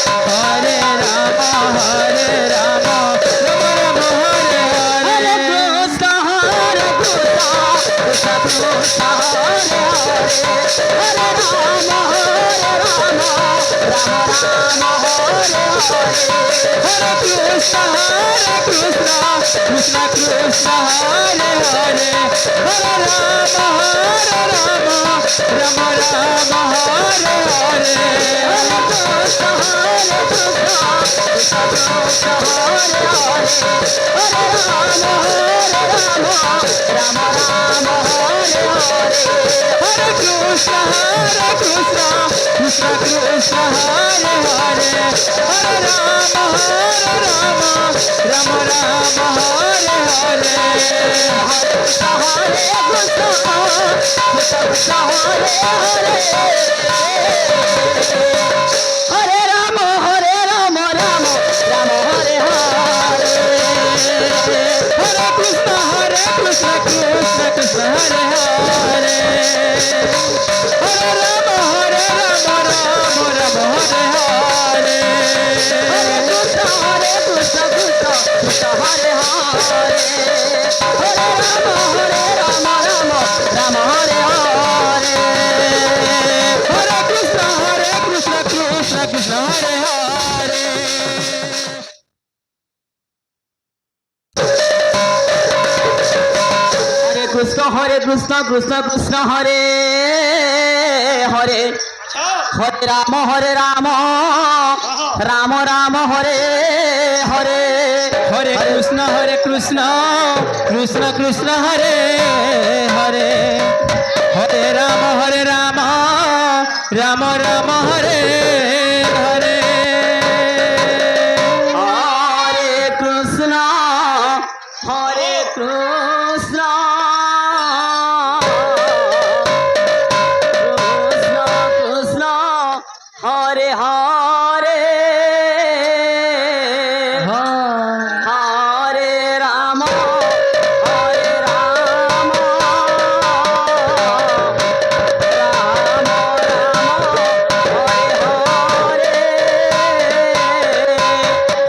Hare Rama, Hare Rama, Rama Rama, Hare Hare. Hare Krishna, Krishna Krishna, Hare Hare. Hare Rama, Rama Rama, Hare Hare. Hare Krishna, Krishna Krishna, Hare Hare. Hare Rama, Rama Rama, Hare Hare. Hare Krishna, Krishna Krishna, Hare Hare. Hare Rama, Rama Rama, Hare Hare. Hare Krishna, Krishna Krishna, Hare Hare. Hare Rama, Rama Rama, Hare Hare. Hare Krishna, Krishna Krishna, Hare Hare. Hare Rama, Rama Rama, Hare Hare. Hare Krishna, Krishna Krishna, Hare Hare. Hare Rama, Rama Rama, Hare Hare. Hare Krishna, Krishna Krishna, Hare Hare. Hare Rama, Rama Rama, Hare Hare. Hare Krishna, Krishna Krishna, Hare Hare. Hare Krishna, Krishna Krishna, Hare Hare. Hare Rama, Rama Rama, Hare Hare. Hare Krishna, Krishna Krishna, Hare Hare. Hare Rama, Rama Rama, Hare Hare. Hare Krishna, Krishna Krishna, Hare Hare. Hare Rama, Rama Rama, Hare Hare.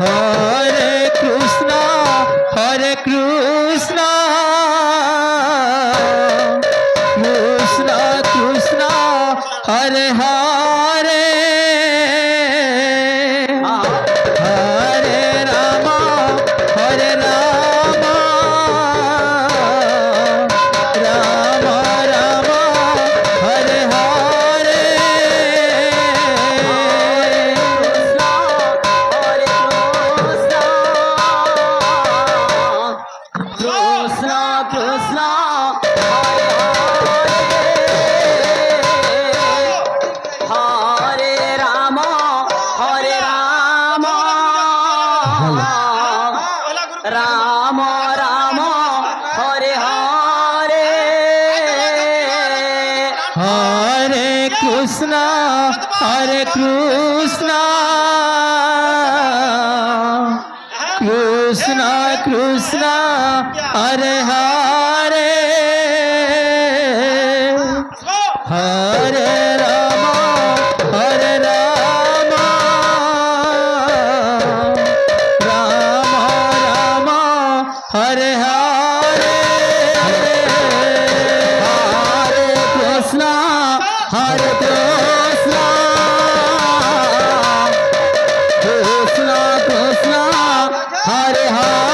Hare Krishna, Krishna Krishna, Hare Hare. Hare Rama, Rama Rama, Hare Hare. Krishna Krishna, Hare Hare. Hare Rama, Rama Rama, Hare Hare. Hare Krishna, Krishna Krishna, Hare Hare. Hare Rama, Rama Rama, Hare Hare. Hare Krishna, Krishna Krishna, Hare Hare.